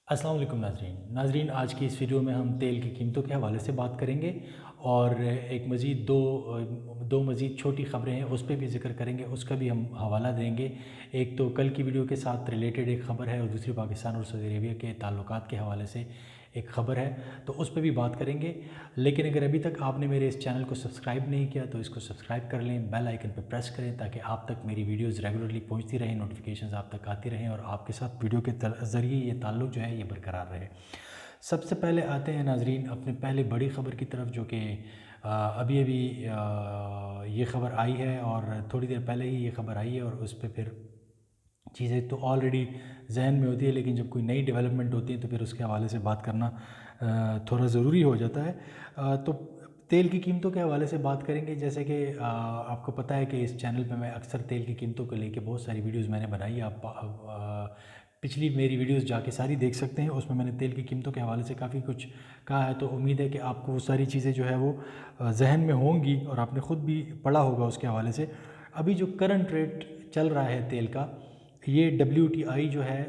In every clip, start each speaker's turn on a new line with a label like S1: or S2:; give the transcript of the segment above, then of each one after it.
S1: अस्सलाम वालेकुम नाज़रीन, आज की इस वीडियो में हम तेल की कीमतों के हवाले से बात करेंगे और एक मज़ीद दो मज़ीद छोटी ख़बरें हैं उस पे भी ज़िक्र करेंगे, उसका भी हम हवाला देंगे। एक तो कल की वीडियो के साथ रिलेटेड एक ख़बर है और दूसरी पाकिस्तान और सऊदी अरेबिया के ताल्लुकात के हवाले से एक ख़बर है, तो उस पे भी बात करेंगे। लेकिन अगर अभी तक आपने मेरे इस चैनल को सब्सक्राइब नहीं किया तो इसको सब्सक्राइब कर लें, बेल आइकन पर प्रेस करें ताकि आप तक मेरी वीडियोज़ रेगुलरली पहुँचती रहें, नोटिफिकेशंस आप तक आती रहें और आपके साथ वीडियो के ज़रिए ये ताल्लुक़ जो है ये बरकरार रहे। सबसे पहले आते हैं नाज़रीन अपने पहले बड़ी ख़बर की तरफ, जो कि अभी अभी ये ख़बर आई है और थोड़ी देर पहले ही ये ख़बर आई है और उस पर फिर चीज़ें तो ऑलरेडी जहन में होती है, लेकिन जब कोई नई डेवलपमेंट होती है तो फिर उसके हवाले से बात करना थोड़ा ज़रूरी हो जाता है। तो तेल की कीमतों के हवाले से बात करेंगे। जैसे कि आपको पता है कि इस चैनल पे मैं अक्सर तेल की कीमतों को लेके बहुत सारी वीडियोस मैंने बनाई है। आप पिछली मेरी वीडियोस जाके सारी देख सकते हैं, उसमें मैंने तेल की कीमतों के हवाले से काफ़ी कुछ कहा है। तो उम्मीद है कि आपको वो सारी चीज़ें जो है वो जहन में होंगी और आपने ख़ुद भी पढ़ा होगा उसके हवाले से। अभी जो करंट रेट चल रहा है तेल का, ये WTI जो है,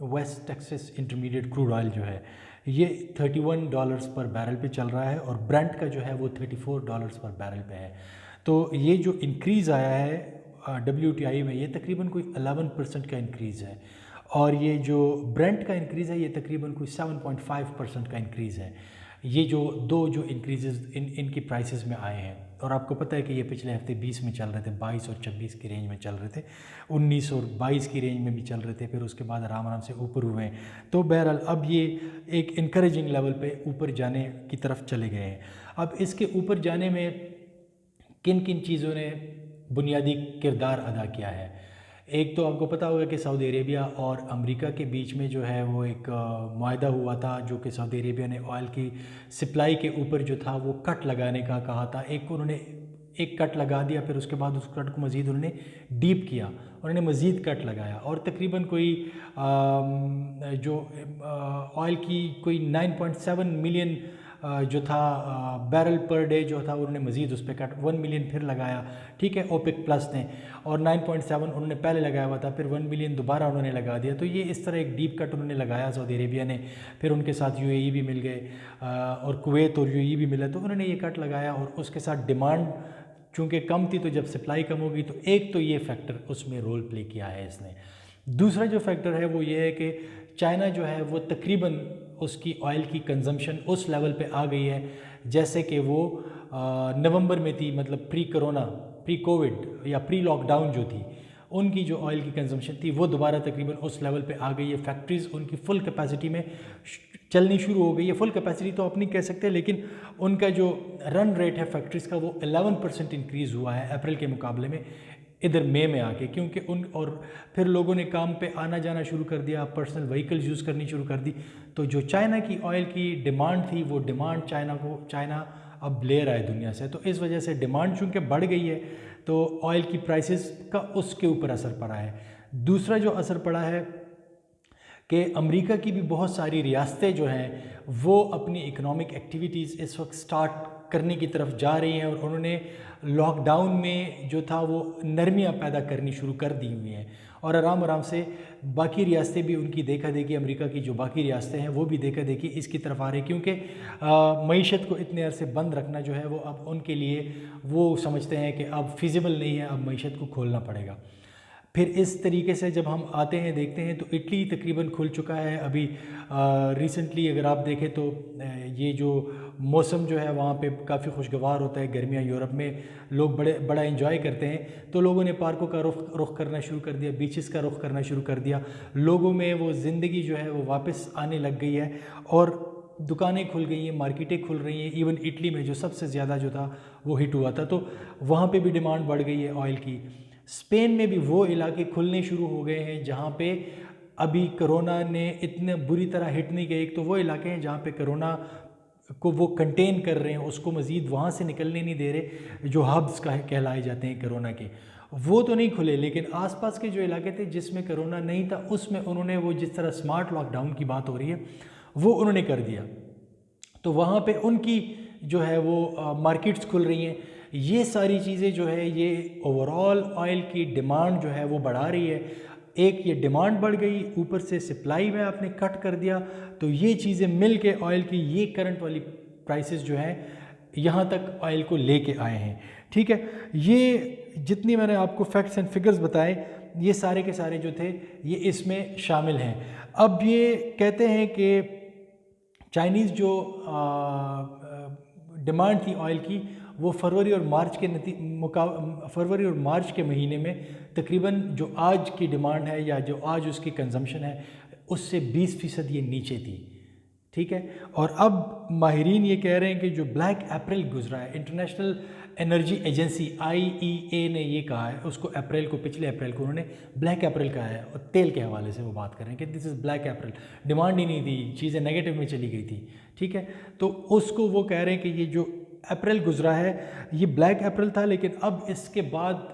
S1: West Texas intermediate crude oil जो है, ये $31 पर बैरल पे चल रहा है और ब्रेंट का जो है वो $34 पर बैरल पे है। तो ये जो इंक्रीज़ आया है WTI में, ये तकरीबन कोई 11% का इंक्रीज़ है और ये जो ब्रेंट का इंक्रीज़ है ये तकरीबन कोई 7.5% का इंक्रीज़ है। ये जो इंक्रीज़ इनकी प्राइसेस में आए हैं, और आपको पता है कि ये पिछले हफ्ते 20 में चल रहे थे, 22 और 26 की रेंज में चल रहे थे, 19 और 22 की रेंज में भी चल रहे थे, फिर उसके बाद आराम आराम से ऊपर हुए हैं। तो बहरहाल अब ये एक इनकरेजिंग लेवल पे ऊपर जाने की तरफ चले गए हैं। अब इसके ऊपर जाने में किन किन चीज़ों ने बुनियादी किरदार अदा किया है। एक तो आपको पता होगा कि सऊदी अरेबिया और अमेरिका के बीच में जो है वो एक मुआहदा हुआ था, जो कि सऊदी अरेबिया ने ऑयल की सप्लाई के ऊपर जो था वो कट लगाने का कहा था। उन्होंने एक कट लगा दिया, फिर उसके बाद उस कट को मज़ीद उन्होंने डीप किया, उन्होंने मज़ीद कट लगाया और तकरीबन कोई जो ऑयल की कोई 9.7 मिलियन जो था बैरल पर डे जो था, उन्होंने मज़ीद उस पर कट 1 मिलियन फिर लगाया, ठीक है, ओपेक प्लस ने, और 9.7 उन्होंने पहले लगाया हुआ था, फिर 1 मिलियन दोबारा उन्होंने लगा दिया। तो ये इस तरह एक डीप कट उन्होंने लगाया सऊदी अरेबिया ने, फिर उनके साथ UAE भी मिल गए और कुवैत और UAE भी मिला, तो उन्होंने ये कट लगाया और उसके साथ डिमांड चूँकि कम थी, तो जब सप्लाई कम होगी तो एक तो ये फैक्टर उसमें रोल प्ले किया है इसने। दूसरा जो फैक्टर है वो ये है कि चाइना जो है वो तकरीबन उसकी ऑयल की कंजम्पशन उस लेवल पे आ गई है जैसे कि वो नवंबर में थी, मतलब प्री कोविड या प्री लॉकडाउन जो थी, उनकी जो ऑयल की कंजम्पशन थी वो दोबारा तकरीबन उस लेवल पे आ गई है। फैक्ट्रीज़ उनकी फुल कैपेसिटी में चलनी शुरू हो गई है। फुल कैपेसिटी तो आप नहीं कह सकते, लेकिन उनका जो रन रेट है फैक्ट्रीज़ का वो 11% इंक्रीज़ हुआ है अप्रैल के मुकाबले में इधर मई में आके, क्योंकि और फिर लोगों ने काम पे आना जाना शुरू कर दिया, पर्सनल व्हीकल्स यूज़ करनी शुरू कर दी। तो जो चाइना की ऑयल की डिमांड थी वो डिमांड चाइना अब ले रहा है दुनिया से। तो इस वजह से डिमांड चूँकि बढ़ गई है तो ऑयल की प्राइसेस का उसके ऊपर असर पड़ा है। दूसरा जो असर पड़ा है कि अमेरिका की भी बहुत सारी रियासतें जो हैं वो अपनी इकोनॉमिक एक्टिविटीज़ इस वक्त स्टार्ट करने की तरफ जा रही हैं और उन्होंने लॉकडाउन में जो था वो नरमियाँ पैदा करनी शुरू कर दी हुई हैं और आराम आराम से बाकी रियासतें भी उनकी देखा देखी, अमेरिका की जो बाकी रियासतें हैं वो भी देखा देखी इसकी तरफ आ रही, क्योंकि मईशत को इतने अरसे बंद रखना जो है वो अब उनके लिए वो समझते हैं कि अब फिजिबल नहीं है, अब मईशत को खोलना पड़ेगा। फिर इस तरीके से जब हम आते हैं देखते हैं तो इटली तकरीबन खुल चुका है अभी रिसेंटली। अगर आप देखें तो ये जो मौसम जो है वहाँ पे काफ़ी खुशगवार होता है, गर्मियाँ यूरोप में लोग बड़ा एंजॉय करते हैं, तो लोगों ने पार्कों का रुख करना शुरू कर दिया, बीचेस का रुख करना शुरू कर दिया, लोगों में वो ज़िंदगी जो है वो वापस आने लग गई है और दुकानें खुल गई हैं, मार्केटें खुल रही हैं। इवन इटली में जो सबसे ज़्यादा जो था वो हिट हुआ था, तो वहाँ पे भी डिमांड बढ़ गई है ऑयल की। स्पेन में भी वो इलाके खुलने शुरू हो गए हैं जहाँ पे अभी कोरोना ने इतने बुरी तरह हिट नहीं किया। एक तो वो इलाके हैं जहाँ पे कोरोना को वो कंटेन कर रहे हैं, उसको मज़ीद वहाँ से निकलने नहीं दे रहे, जो हब्स कहलाए जाते हैं कोरोना के, वो तो नहीं खुले, लेकिन आसपास के जो इलाके थे जिसमें कोरोना नहीं था उसमें उन्होंने वो जिस तरह स्मार्ट लॉकडाउन की बात हो रही है वो उन्होंने कर दिया। तो वहाँ पे उनकी जो है वो मार्केट्स खुल रही हैं। ये सारी चीज़ें जो है ये ओवरऑल ऑयल की डिमांड जो है वो बढ़ा रही है। एक ये डिमांड बढ़ गई, ऊपर से सप्लाई में आपने कट कर दिया, तो ये चीज़ें मिल के ऑयल की ये करंट वाली प्राइसेस जो हैं यहाँ तक ऑयल को लेके आए हैं। ठीक है, ये जितनी मैंने आपको फैक्ट्स एंड फिगर्स बताए ये सारे के सारे जो थे ये इसमें शामिल हैं। अब ये कहते हैं कि चाइनीज़ जो डिमांड थी ऑयल की वो फरवरी और मार्च के महीने में तकरीबन जो आज की डिमांड है या जो आज उसकी कंजम्पशन है उससे 20% ये नीचे थी। ठीक है, और अब माहिरीन ये कह रहे हैं कि जो ब्लैक अप्रैल गुजरा है, इंटरनेशनल एनर्जी एजेंसी IEA ने ये कहा है, उसको अप्रैल को, पिछले अप्रैल को उन्होंने ब्लैक अप्रैल कहा है, और तेल के हवाले से वो बात कर रहे हैं कि this is black April, demand ही नहीं थी, चीज़ें नेगेटिव में चली गई थी। ठीक है, तो उसको वो कह रहे हैं कि ये जो अप्रैल गुजरा है ये ब्लैक अप्रैल था, लेकिन अब इसके बाद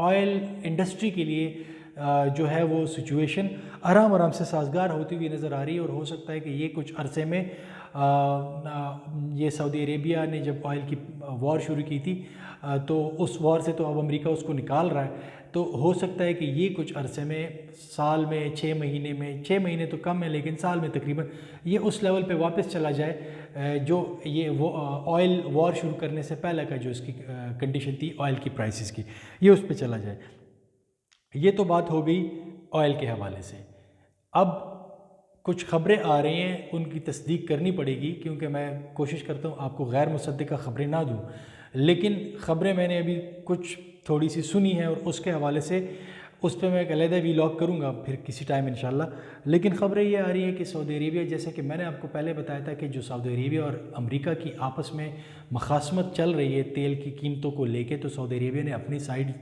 S1: ऑयल इंडस्ट्री के लिए जो है वो सिचुएशन आराम से साजगार होती हुई नज़र आ रही है। और हो सकता है कि ये कुछ अरसे में ये सऊदी अरेबिया ने जब ऑयल की वॉर शुरू की थी तो उस वॉर से तो अब अमेरिका उसको निकाल रहा है, तो हो सकता है कि ये कुछ अरसे में, साल में 6 महीने में, 6 महीने तो कम है लेकिन साल में तकरीबन ये उस लेवल पे वापस चला जाए जो ये वो ऑयल वॉर शुरू करने से पहले का जो इसकी कंडीशन थी ऑयल की प्राइसेस की, ये उस पे चला जाए। ये तो बात हो गई ऑयल के हवाले से। अब कुछ ख़बरें आ रही हैं, उनकी तस्दीक करनी पड़ेगी क्योंकि मैं कोशिश करता हूँ आपको गैर मुसद्दिक़ा ख़बरें ना दूँ, लेकिन ख़बरें मैंने अभी कुछ थोड़ी सी सुनी है और उसके हवाले से उस पर मैं एक अलहदा व्लॉग करूँगा फिर किसी टाइम इंशाल्लाह। लेकिन ख़बरें ये आ रही हैं कि सऊदी अरेबिया, जैसे कि मैंने आपको पहले बताया था कि जो सऊदी अरेबिया और अमेरिका की आपस में मखासमत चल रही है तेल की कीमतों को लेके, तो सऊदी अरेबिया ने अपनी साइड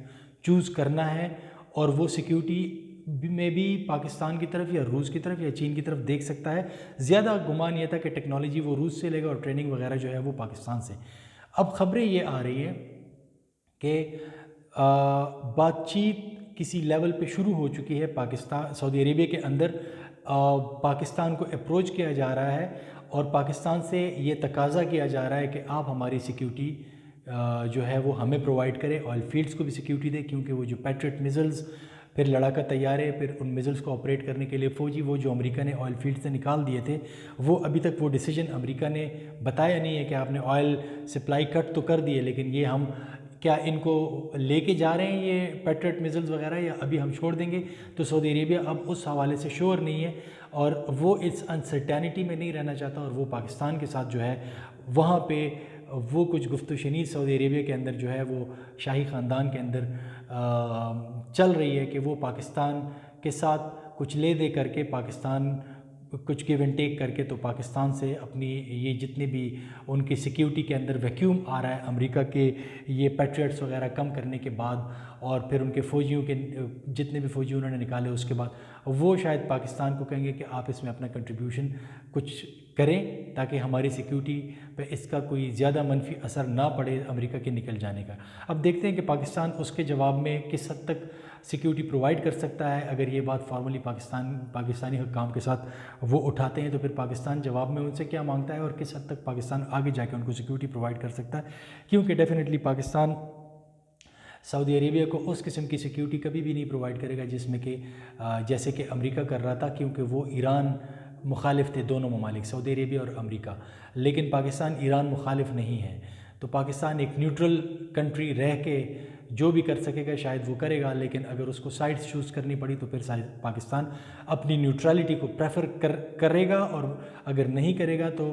S1: चूज़ करना है और वो सिक्योरिटी में भी पाकिस्तान की तरफ या रूस की तरफ या चीन की तरफ देख सकता है। ज़्यादा गुमान ये था कि टेक्नोलॉजी वो रूस से लेगा और ट्रेनिंग वगैरह जो है वो पाकिस्तान से। अब ख़बरें ये आ रही है कि बातचीत किसी लेवल पे शुरू हो चुकी है पाकिस्तान, सऊदी अरेबिया के अंदर पाकिस्तान को अप्रोच किया जा रहा है और पाकिस्तान से ये तकाज़ा किया जा रहा है कि आप हमारी सिक्योरिटी जो है वो हमें प्रोवाइड करें, ऑयल फील्ड्स को भी सिक्योरिटी दें, क्योंकि वो जो पैट्रियट मिज़ल्स, फिर लड़ाका तैयारे, फिर उन मिज़ल्स को ऑपरेट करने के लिए फ़ौजी वो जो अमेरिका ने ऑयल फील्ड से निकाल दिए थे, वो अभी तक वो डिसीजन अमेरिका ने बताया नहीं है कि आपने ऑयल सप्लाई कट तो कर दिए, लेकिन ये हम क्या इनको लेके जा रहे हैं ये पैट्रियट मिज़ल्स वगैरह या अभी हम छोड़ देंगे। तो सऊदी अरेबिया अब उस हवाले से श्योर नहीं है और वो इस अनसर्टेनिटी में नहीं रहना चाहता और वो पाकिस्तान के साथ जो है वहाँ पे वो कुछ गुफ्तशनीद सऊदी अरेबिया के अंदर जो है वो शाही ख़ानदान के अंदर चल रही है कि वो पाकिस्तान के साथ कुछ ले दे करके, पाकिस्तान कुछ गिव एंड टेक करके, तो पाकिस्तान से अपनी ये जितने भी उनकी सिक्योरिटी के अंदर वैक्यूम आ रहा है अमेरिका के ये पैट्रियट्स वगैरह कम करने के बाद और फिर उनके फ़ौजियों के जितने भी फ़ौजी उन्होंने निकाले उसके बाद, वो शायद पाकिस्तान को कहेंगे कि आप इसमें अपना कंट्रीब्यूशन कुछ करें ताकि हमारी सिक्योरिटी पे इसका कोई ज़्यादा मनफी असर ना पड़े अमेरिका के निकल जाने का। अब देखते हैं कि पाकिस्तान उसके जवाब में किस हद तक सिक्योरिटी प्रोवाइड कर सकता है। अगर ये बात फॉर्मली पाकिस्तानी हुक्काम के साथ वो उठाते हैं तो फिर पाकिस्तान जवाब में उनसे क्या मांगता है और किस हद तक पाकिस्तान आगे जाके उनको सिक्योरिटी प्रोवाइड कर सकता है, क्योंकि डेफिनेटली पाकिस्तान सऊदी अरेबिया को उस किस्म की सिक्योरिटी कभी भी नहीं प्रोवाइड करेगा जिसमें कि जैसे कि अमेरिका कर रहा था, क्योंकि वो ईरान मुखालिफ थे, दोनों ममालिक सऊदी अरेबिया और अमेरिका, लेकिन पाकिस्तान ईरान मुखालिफ नहीं है। तो पाकिस्तान एक न्यूट्रल कंट्री रह के जो भी कर सकेगा शायद वो करेगा, लेकिन अगर उसको साइड्स चूज़ करनी पड़ी तो फिर पाकिस्तान अपनी न्यूट्रलिटी को प्रेफर करेगा और अगर नहीं करेगा तो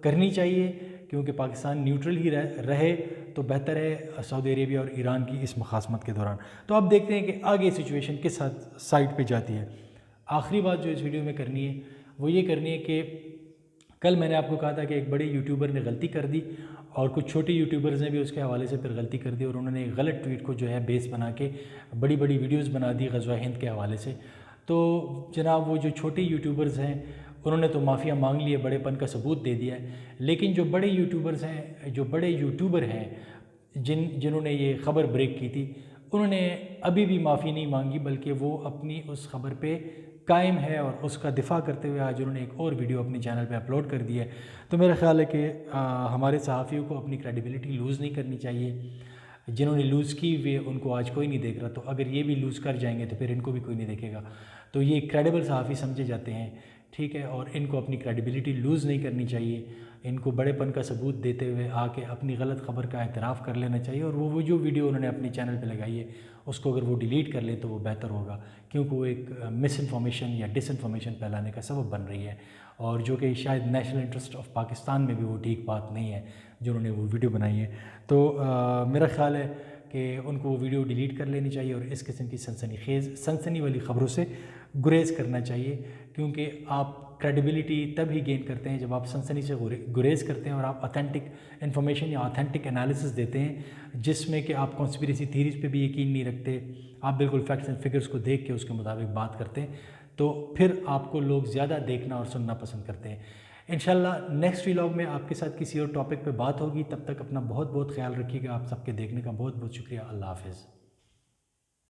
S1: करनी चाहिए, क्योंकि पाकिस्तान न्यूट्रल ही रहे तो बेहतर है सऊदी अरेबिया और ईरान की इस मुखासमत के दौरान। तो अब देखते हैं कि आगे सिचुएशन किस साइड पे जाती है। आखिरी बात जो इस वीडियो में करनी है वो ये करनी है कि कल मैंने आपको कहा था कि एक बड़े यूट्यूबर ने गलती कर दी और कुछ छोटे यूट्यूबर्स ने भी उसके हवाले से फिर गलती कर दी और उन्होंने एक गलत ट्वीट को जो है बेस बना के बड़ी बड़ी वीडियोस बना दी ग़ज़वा हिंद के हवाले से। तो जनाब वो जो छोटे यूट्यूबर्स हैं उन्होंने तो माफ़िया मांग ली है, बड़ेपन का सबूत दे दिया है, लेकिन जो बड़े यूट्यूबर्स हैं, जो बड़े यूट्यूबर हैं जिन्होंने ये ख़बर ब्रेक की थी, उन्होंने अभी भी माफ़ी नहीं मांगी, बल्कि वो अपनी उस ख़बर पे कायम है और उसका दिफा करते हुए आज उन्होंने एक और वीडियो अपने चैनल पे अपलोड कर दी है। तो मेरा ख़्याल है कि हमारे सहाफ़ियों को अपनी क्रेडिबिलिटी लूज़ नहीं करनी चाहिए। जिन्होंने लूज़ की वे उनको आज कोई नहीं देख रहा, तो अगर ये भी लूज़ कर जाएंगे तो फिर इनको भी कोई नहीं देखेगा। तो ये क्रेडिबल सहाफ़ी समझे जाते हैं, ठीक है। और इनको अपनी क्रेडिबिलिटी लूज़ नहीं करनी चाहिए, इनको बड़ेपन का सबूत देते हुए आके अपनी गलत ख़बर का एतराफ़ कर लेना चाहिए। और वो जो वीडियो उन्होंने अपने चैनल पे लगाई है उसको अगर वो डिलीट कर लें तो वो बेहतर होगा, क्योंकि वो एक मिस इन्फॉर्मेशन या डिस इन्फॉर्मेशन फैलाने का सबब बन रही है, और जो कि शायद नेशनल इंटरेस्ट ऑफ पाकिस्तान में भी वो ठीक बात नहीं है जो उन्होंने वो वीडियो बनाई है। तो मेरा ख़्याल है कि उनको वो वीडियो डिलीट कर लेनी चाहिए और इस किस्म की सनसनी वाली ख़बरों से गुरेज करना चाहिए, क्योंकि आप क्रेडिबिलिटी तब ही गेन करते हैं जब आप सनसनी से गुरेज करते हैं और आप ऑथेंटिक इन्फॉर्मेशन या ऑथेंटिक एनालिसिस देते हैं, जिसमें कि आप कॉन्स्पिरेसी थीरीज़ पे भी यकीन नहीं रखते, आप बिल्कुल फैक्ट्स एंड फिगर्स को देख के उसके मुताबिक बात करते हैं, तो फिर आपको लोग ज़्यादा देखना और सुनना पसंद करते हैं। इंशाल्लाह नेक्स्ट व्लॉग में आपके साथ किसी और टॉपिक पे बात होगी। तब तक अपना बहुत बहुत ख्याल रखिएगा। आप सबके देखने का बहुत बहुत शुक्रिया। अल्लाह हाफ़िज़।